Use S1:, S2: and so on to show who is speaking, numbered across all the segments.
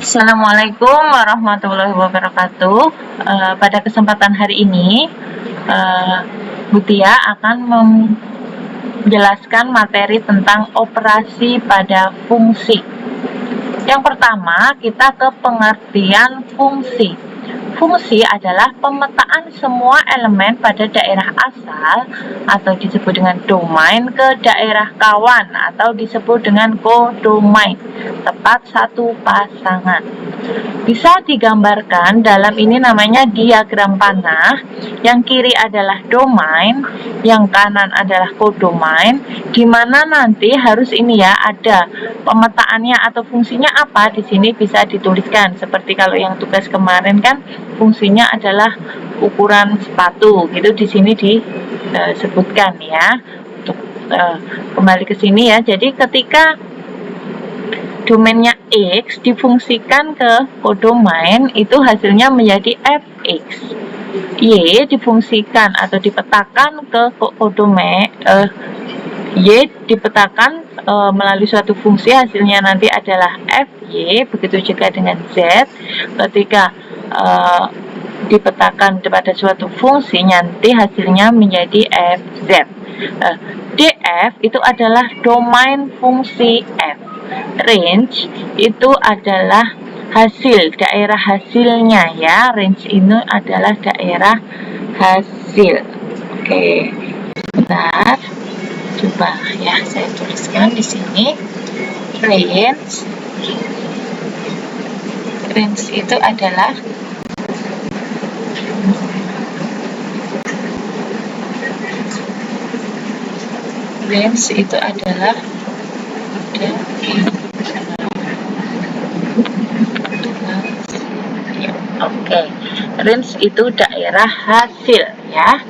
S1: Assalamualaikum warahmatullahi wabarakatuh. Pada kesempatan hari ini, Bu Tia akan menjelaskan materi tentang operasi pada fungsi. Yang pertama, kita ke pengertian fungsi. Fungsi adalah pemetaan semua elemen pada daerah asal atau disebut dengan domain ke daerah kawan atau disebut dengan kodomain, tepat satu pasangan. Bisa digambarkan dalam ini namanya diagram panah. Yang kiri adalah domain, yang kanan adalah kodomain, di mana nanti harus ini ya ada pemetaannya atau fungsinya apa di sini bisa dituliskan. Seperti kalau yang tugas kemarin kan fungsinya adalah ukuran sepatu, gitu di sini disebutkan ya. Untuk kembali ke sini ya. Jadi ketika domainnya X difungsikan ke kodomain, itu hasilnya menjadi fx. Y difungsikan atau dipetakan ke kodomain, Y dipetakan melalui suatu fungsi, hasilnya nanti adalah fy. Begitu juga dengan Z, ketika dipetakan pada suatu fungsi, nanti hasilnya menjadi fz. Df itu adalah domain fungsi f. Range itu adalah hasil, daerah hasilnya ya. Range ini adalah daerah hasil. Oke, bentar, coba ya saya tuliskan di sini. Range itu adalah range itu daerah hasil ya.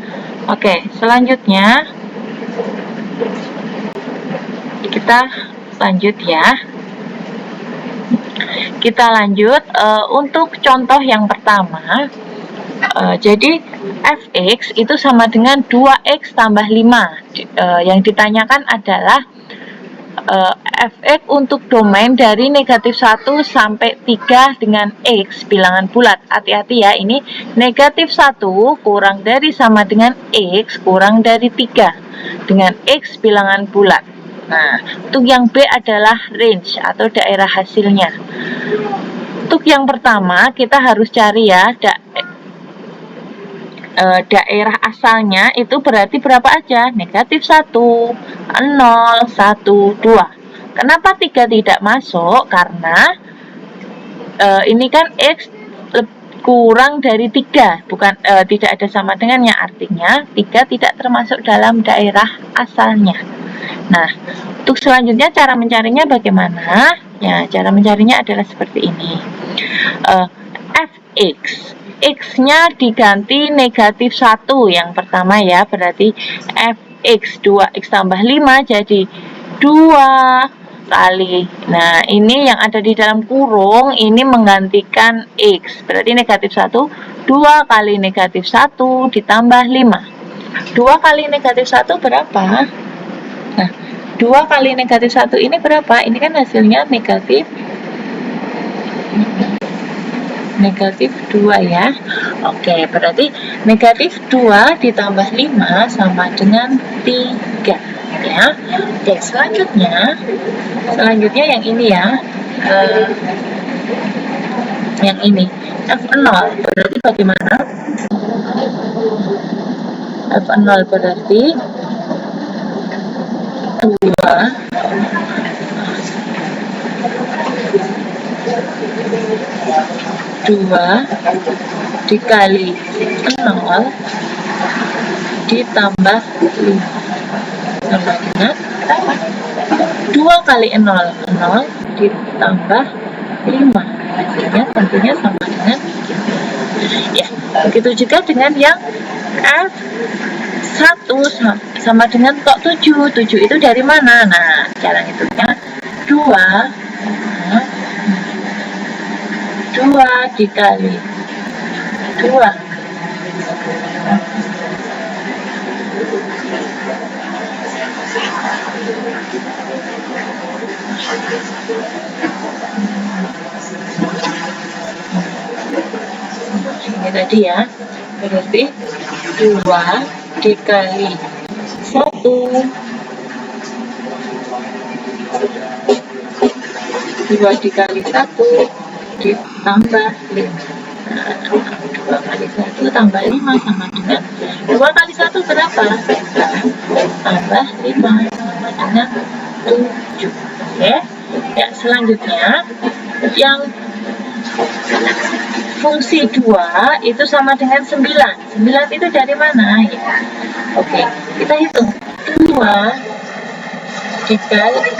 S1: Oke, selanjutnya kita lanjut ya. Kita lanjut untuk contoh yang pertama. Jadi fx itu sama dengan 2x tambah 5. Yang ditanyakan adalah fx untuk domain dari negatif 1 sampai 3 dengan x bilangan bulat. Hati-hati ya, ini negatif 1 kurang dari sama dengan x kurang dari 3 dengan x bilangan bulat. Nah, untuk yang B adalah range atau daerah hasilnya. Untuk yang pertama kita harus cari ya daerah asalnya itu berarti berapa aja? Negatif 1, 0, 1, 2. Kenapa 3 tidak masuk? Karena ini kan X kurang dari 3, bukan tidak ada sama dengannya, artinya 3 tidak termasuk dalam daerah asalnya. Nah, untuk selanjutnya cara mencarinya bagaimana? Ya, cara mencarinya adalah seperti ini. Fx, x-nya diganti negatif 1 yang pertama ya, berarti fx 2x tambah 5 jadi 2 kali. Nah, ini yang ada di dalam kurung ini menggantikan x, berarti negatif 1, 2 kali negatif 1 ditambah 5. 2 kali negatif 1 berapa? Nah, 2 kali negatif 1 ini berapa? Ini kan hasilnya negatif 2 ya. Oke, berarti negatif 2 ditambah 5 sama dengan 3 ya. Oke, selanjutnya yang ini ya. Yang ini F0 berarti bagaimana? F0 berarti 2 dikali 0 ditambah 5 sama dengan 2 kali 0 ditambah 5, hasilnya tentunya sama dengan 3 ya. Begitu juga dengan yang F1 sama dengan kok 7 itu dari mana? Nah, cara hitungnya 2 dikali 2 2 tadi ya. Berarti 2 dikali 1, 2 dikali 1 ditambah 5. Nah, 2 kali 1 tambah 5 sama dengan 2 kali 1 berapa? Tambah 5 sama dengan 7. Oke. Ya, selanjutnya yang fungsi 2 itu sama dengan 9. 9 itu dari mana? Ya. Oke, kita hitung. 2 dikali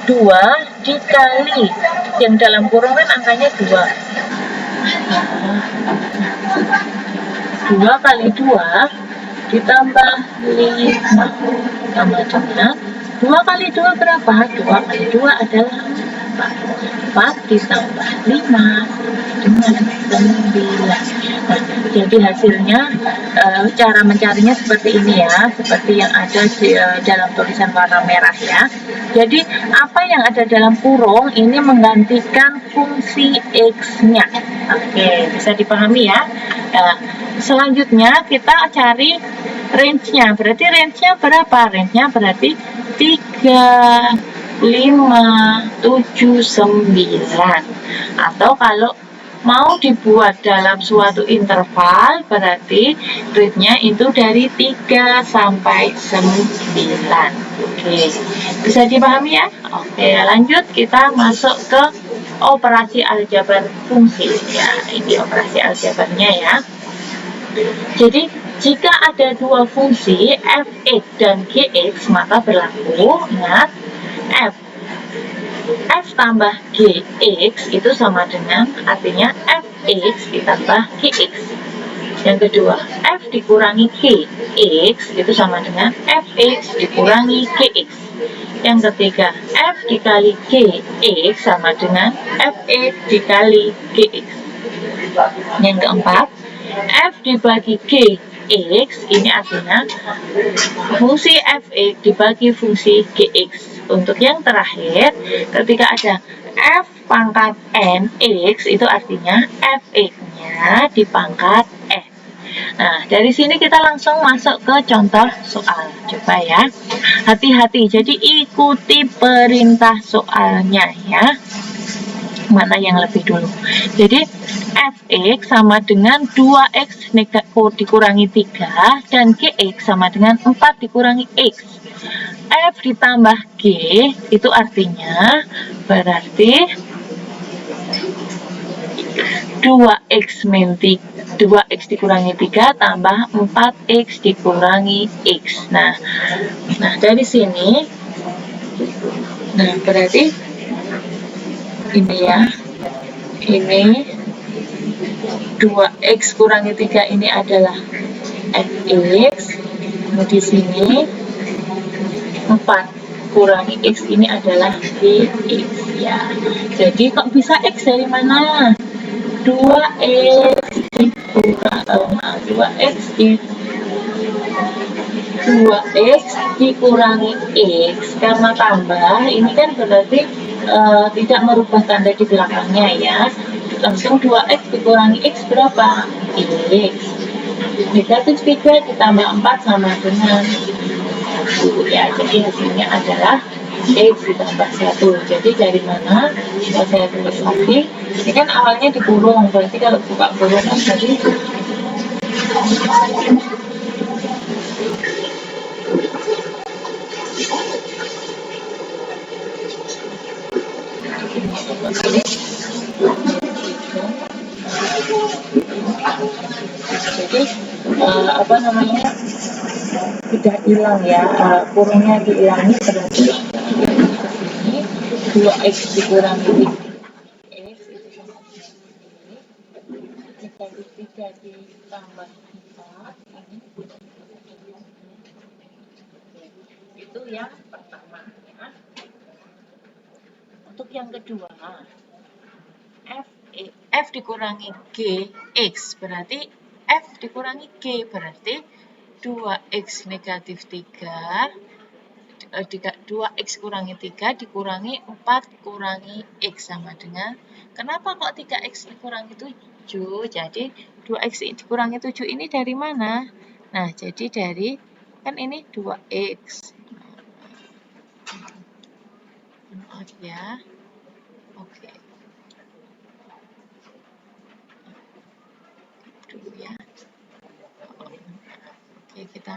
S1: 2 dikali yang dalam kurung kan angkanya 2. 2 kali 2 ditambah 5 sama dengan 2 kali 2 berapa? 2 kali 2 adalah 4 ditambah 5 dengan 9. Nah, jadi hasilnya cara mencarinya seperti ini ya, seperti yang ada di dalam tulisan warna merah ya. Jadi apa yang ada dalam kurung ini menggantikan fungsi X-nya. Oke, bisa dipahami ya. Selanjutnya kita cari range-nya. Berarti range-nya berapa? Range-nya berarti 3, 5, 7, 9. Atau kalau mau dibuat dalam suatu interval, berarti rate-nya itu dari 3 sampai 9. Oke, bisa dipahami ya? Oke, lanjut kita masuk ke operasi aljabar fungsi. Ya, ini operasi aljabarnya ya. Jadi, jika ada dua fungsi f(x) dan gx, maka berlaku, ingat, f tambah gx itu sama dengan, artinya fx ditambah gx. Yang kedua, f dikurangi gx itu sama dengan fx dikurangi gx. Yang ketiga, f dikali gx sama dengan fx dikali gx. Yang keempat, f dibagi gx ini artinya fungsi fx dibagi fungsi gx. Untuk yang terakhir, ketika ada f pangkat n x itu artinya fx-nya dipangkat n. Nah, dari sini kita langsung masuk ke contoh soal. Coba ya, hati-hati. Jadi ikuti perintah soalnya ya. Mana yang lebih dulu? Jadi fx sama dengan 2x dikurangi 3 dan gx sama dengan 4 dikurangi x. F ditambah g itu artinya berarti 2x min 2x dikurangi 3 tambah 4x dikurangi x. Nah dari sini, nah berarti ini ya, ini 2x kurangi 3 ini adalah fx, di sini 4 kurangi x ini adalah gx ya. Jadi kok bisa x dari mana? 2x dikurangi x karena tambah ini kan berarti tidak merubah tanda di belakangnya ya. Langsung 2x dikurangi x berapa? X. Negatif 3 ditambah 4 sama dengan 1 ya. Jadi hasilnya adalah x ditambah 1. Jadi dari mana? Bisa saya tulis lagi. Ini kan awalnya dikurung, berarti kalau buka kurungan tadi jadi apa namanya, tidak hilang ya, kurungnya dihilangi, berarti ini 2x dikurangi x itu sama dikali 3 ditambah 4 ini itu yang pertama ya. Untuk yang kedua, f dikurangi gx berarti f dikurangi g berarti 2x negatif 3 2x kurangi 3 dikurangi 4 kurangi x sama dengan, kenapa kok 3x dikurangi 7? Jadi 2x dikurangi 7 ini dari mana? Nah, jadi dari, kan ini 2x. Maaf ya. Oke. Dulu ya. Oke, kita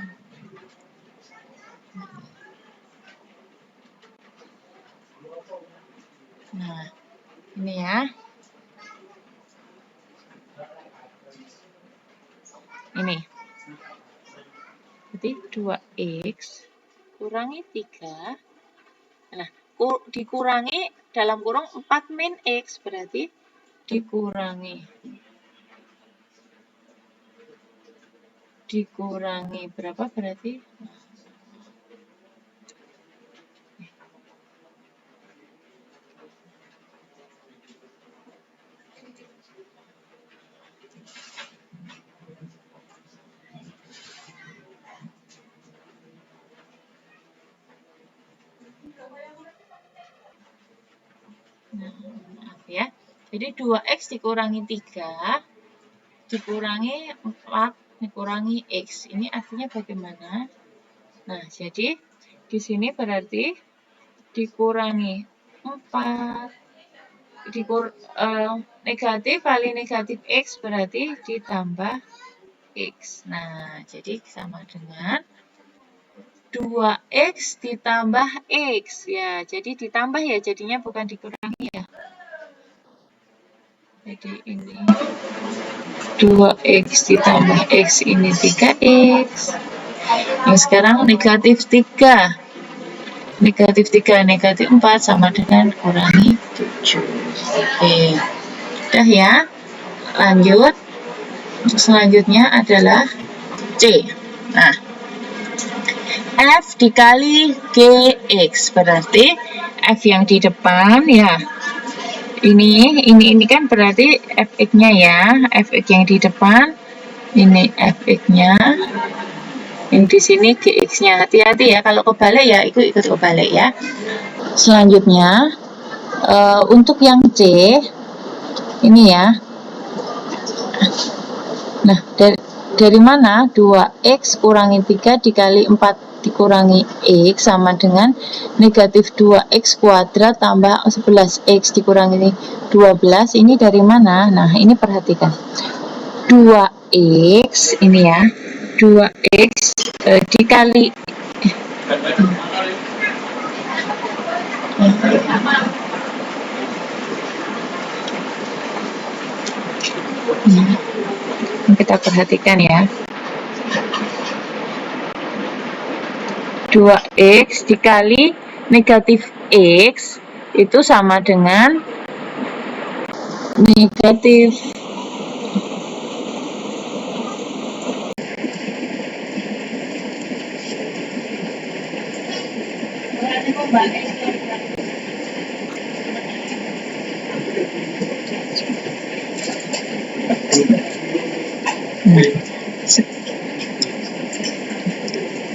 S1: nah, ini ya. Ini. Berarti 2x kurangi 3. Nah, dikurangi dalam kurung 4 min x, berarti dikurangi berapa berarti? Nah, maaf ya. Jadi 2x dikurangi 3 dikurangi 4 dikurangi x. Ini artinya bagaimana? Nah, jadi di sini berarti dikurangi 4 negatif kali negatif x berarti ditambah x. Nah, jadi sama dengan 2x ditambah x. Ya, jadi ditambah ya, jadinya bukan dikurangi ya. Jadi ini 2x ditambah x ini 3x. Yang sekarang negatif 3. Negatif 3, negatif 4 sama dengan kurangi 7. Oke. Udah ya. Lanjut. Selanjutnya adalah C. Nah, F dikali GX. Berarti F yang di depan ya. Ini kan berarti Fx-nya ya. Fx yang di depan. Ini Fx-nya. Yang di sini GX-nya. Hati-hati ya, kalau kebalik ya ikut kebalik ya. Selanjutnya untuk yang C ini ya. Nah, dari mana 2x kurangi 3 dikali 4 dikurangi x sama dengan negatif 2x kuadrat tambah 11x dikurangi 12. Ini dari mana? Nah, ini perhatikan. 2x ini ya. 2x dikali kita perhatikan ya. 2x dikali negatif x itu sama dengan negatif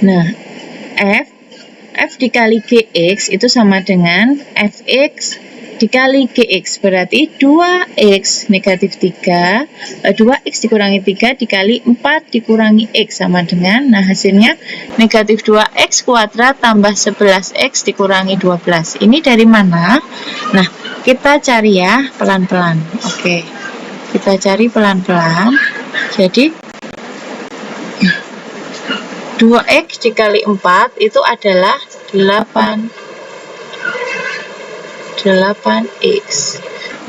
S1: Nah, F dikali GX itu sama dengan Fx dikali GX. Berarti 2x negatif 3, 2x dikurangi 3 dikali 4 dikurangi x sama dengan, nah hasilnya negatif 2x kuadrat tambah 11x dikurangi 12. Ini dari mana? Nah, kita cari ya pelan-pelan. Oke, kita cari pelan-pelan. Jadi 2x dikali 4 itu adalah 8x.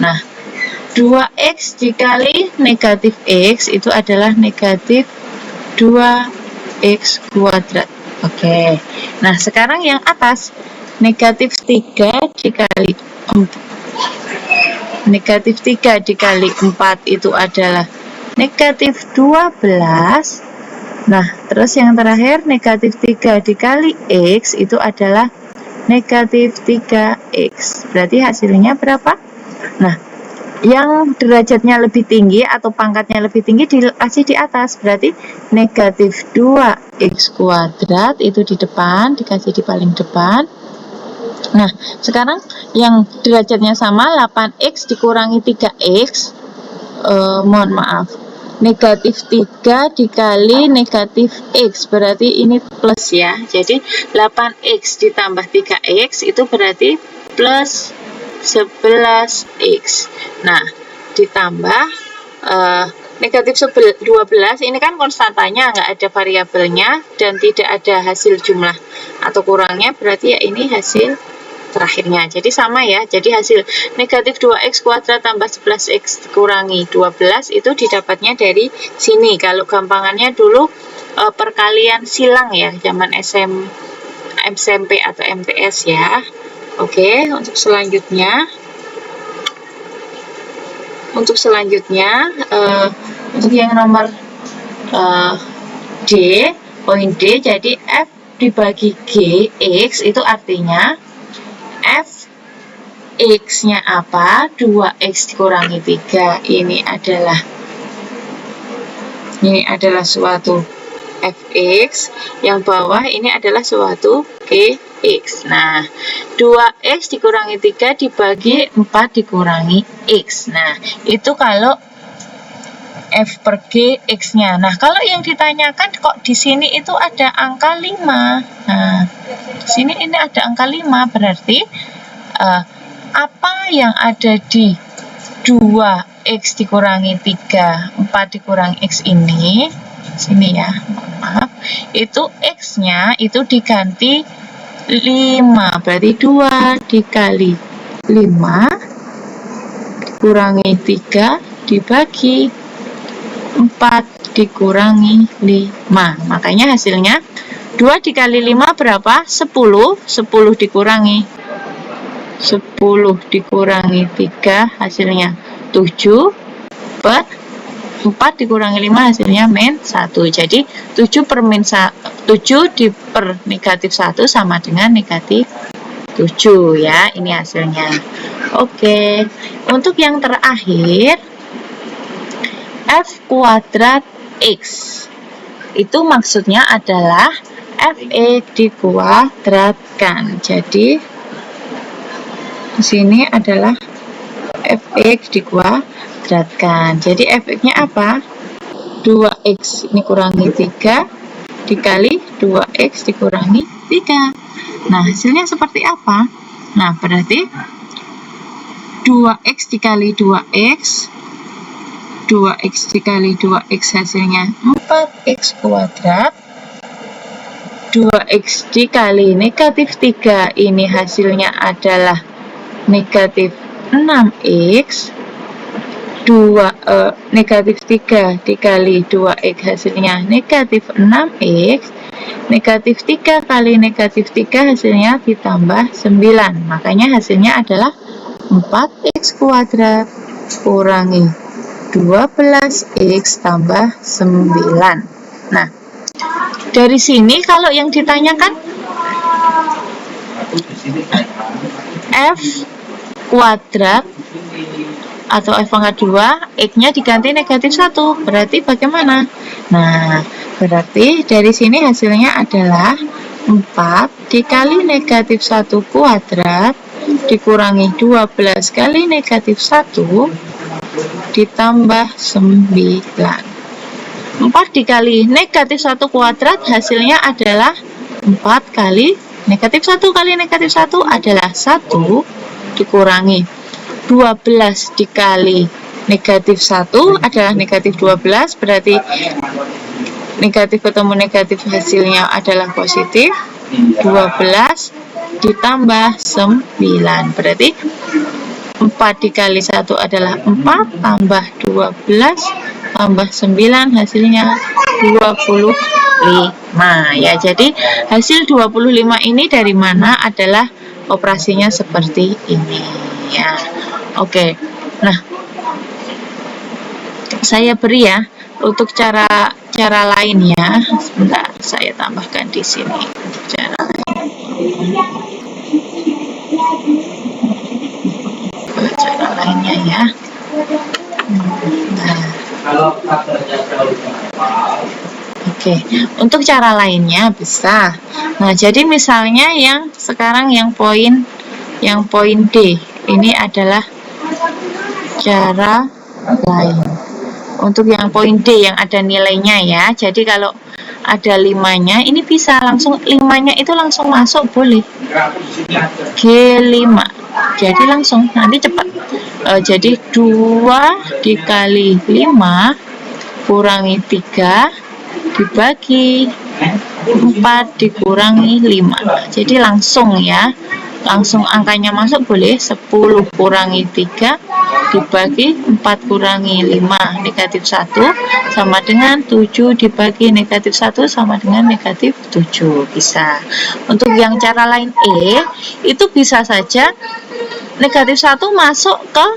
S1: Nah, 2x dikali negatif x itu adalah negatif 2x kuadrat. Oke. Nah, sekarang yang atas negatif 3 dikali 4. Negatif 3 dikali 4 itu adalah negatif 12. Nah, terus yang terakhir negatif 3 dikali x itu adalah negatif 3x. Berarti hasilnya berapa? Nah, yang derajatnya lebih tinggi atau pangkatnya lebih tinggi dikasih di atas, berarti negatif 2x kuadrat itu di depan, dikasih di paling depan. Nah, sekarang yang derajatnya sama 8x dikurangi 3x, mohon maaf, negatif 3 dikali negatif x, berarti ini plus ya. Jadi 8x ditambah 3x itu berarti plus 11x. Nah, ditambah negatif 12, ini kan konstantanya, nggak ada variabelnya dan tidak ada hasil jumlah atau kurangnya, berarti ya ini hasil terakhirnya. Jadi sama ya, jadi hasil negatif 2x kuadrat tambah 11x kurangi 12 itu didapatnya dari sini. Kalau gampangannya dulu perkalian silang ya, zaman SMP atau MTS ya. Oke, untuk selanjutnya untuk yang nomor D, poin D, jadi F dibagi G X itu artinya F X-nya apa? 2X dikurangi 3. Ini adalah suatu Fx, yang bawah ini adalah suatu Gx. Nah, 2X dikurangi 3 dibagi 4 dikurangi X. Nah, itu kalau F per G X-nya. Nah, kalau yang ditanyakan kok di sini itu ada angka 5. Nah, di sini ini ada angka 5, berarti apa yang ada di 2X dikurangi 3, 4 dikurangi X ini, sini ya, maaf, itu X-nya itu diganti 5, berarti 2 dikali 5 dikurangi 3 dibagi 4 dikurangi 5. Makanya hasilnya 2 dikali 5 berapa? 10. 10 dikurangi 3 hasilnya 7 per 4 dikurangi 5 hasilnya min 1. Jadi 7 per negatif 1 sama dengan negatif 7 ya, ini hasilnya. Oke, untuk yang terakhir F kuadrat X itu maksudnya adalah Fe dikuadratkan. Jadi di sini adalah Fx dikuadratkan. Jadi Fx-nya apa? 2x ini kurangi 3 dikali 2x dikurangi 3. Nah, hasilnya seperti apa? Nah, berarti 2x dikali 2x, 2x dikali 2x hasilnya 4x kuadrat. 2x dikali negatif 3 ini hasilnya adalah negatif 6x. Negatif 3 dikali 2x hasilnya negatif 6x. Negatif 3 kali negatif 3 hasilnya ditambah 9. Makanya hasilnya adalah 4x kuadrat kurangi 12x tambah 9. Nah, dari sini kalau yang ditanyakan F kuadrat atau F pangkat 2, X-nya diganti negatif 1, berarti bagaimana? Nah, berarti dari sini hasilnya adalah 4 dikali negatif 1 kuadrat dikurangi 12 kali negatif 1 ditambah 9. 4 dikali negatif 1 kuadrat hasilnya adalah 4 kali negatif 1 kali negatif 1 adalah 1 dikurangi 12 dikali negatif 1 adalah negatif 12, berarti negatif ketemu negatif hasilnya adalah positif 12 ditambah 9, berarti 4 dikali 1 adalah 4 tambah 12 tambah 9 hasilnya 25 ya. Jadi hasil 25 ini dari mana? Adalah operasinya seperti ini ya. Oke, nah saya beri ya untuk cara lainnya. Sebentar, saya tambahkan di sini untuk cara lainnya ya. Oke, untuk cara lainnya bisa. Nah, jadi misalnya yang sekarang yang poin D, ini adalah cara lain. Untuk yang poin D yang ada nilainya ya. Jadi kalau ada 5-nya, ini bisa langsung 5-nya itu langsung masuk boleh. G5. Jadi langsung nanti cepat. Jadi 2 dikali 5 kurangi 3 dibagi 4 dikurangi 5. Jadi langsung ya. Langsung angkanya masuk boleh. 10 kurangi 3 dibagi 4 kurangi 5 negatif 1 sama dengan 7 dibagi negatif 1 sama dengan negatif 7. Bisa. Untuk yang cara lain E, itu bisa saja negatif 1 masuk ke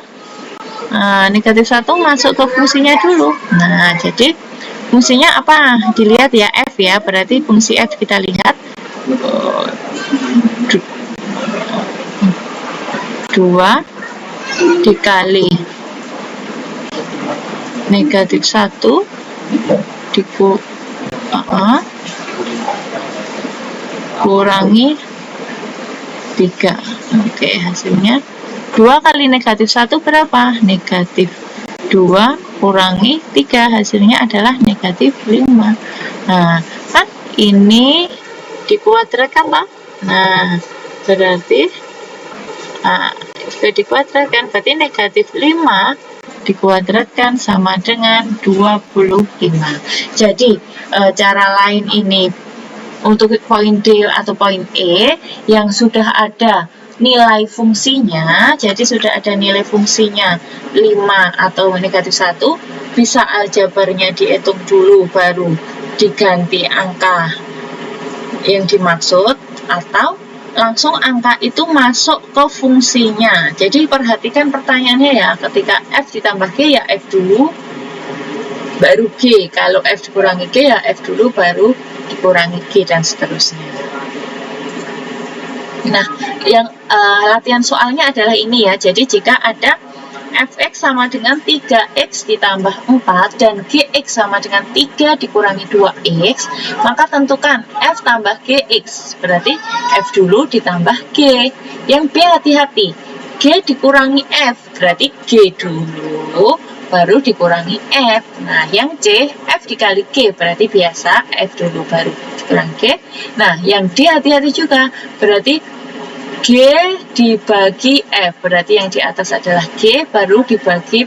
S1: negatif 1 masuk ke fungsinya dulu. Nah, jadi fungsinya apa? Dilihat ya, F ya. Berarti fungsi F kita lihat 2 dikali negatif 1 kurangi 3. Oke, hasilnya 2 kali negatif 1 berapa? Negatif 2 kurangi 3, hasilnya adalah negatif 5. Nah, kan ini dikuadratkan toh? Nah, berarti dikuadratkan, berarti negatif 5 dikuadratkan sama dengan 25. Jadi, cara lain ini untuk poin D atau poin E yang sudah ada nilai fungsinya, jadi sudah ada nilai fungsinya 5 atau negatif 1, bisa aljabarnya dihitung dulu baru diganti angka yang dimaksud, atau langsung angka itu masuk ke fungsinya. Jadi perhatikan pertanyaannya ya, ketika F ditambah G ya F dulu baru G, kalau F dikurangi G ya F dulu baru dikurangi G, dan seterusnya. Nah, yang latihan soalnya adalah ini ya. Jadi jika ada Fx sama dengan 3x ditambah 4 dan Gx sama dengan 3 dikurangi 2x, maka tentukan F tambah Gx, berarti F dulu ditambah G. Yang B hati-hati, G dikurangi F, berarti G dulu baru dikurangi F. Nah, yang C, F dikali G, berarti biasa F dulu baru dikurangi G. Nah, yang D hati-hati juga, berarti G dibagi F, berarti yang di atas adalah G, baru dibagi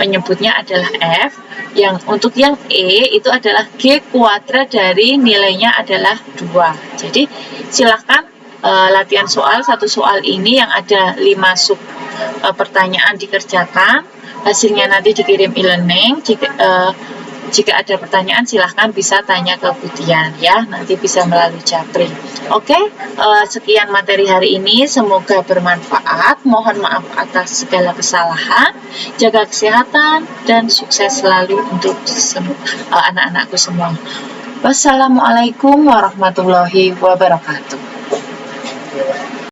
S1: penyebutnya adalah F. Yang untuk yang E itu adalah G kuadrat dari nilainya adalah 2. Jadi silahkan latihan soal, satu soal ini yang ada 5 sub pertanyaan dikerjakan, hasilnya nanti dikirim e-learning. Jika ada pertanyaan silahkan bisa tanya ke Budian ya, nanti bisa melalui Japri. Oke, sekian materi hari ini, semoga bermanfaat. Mohon maaf atas segala kesalahan, jaga kesehatan dan sukses selalu untuk anak-anakku semua. Wassalamualaikum warahmatullahi wabarakatuh.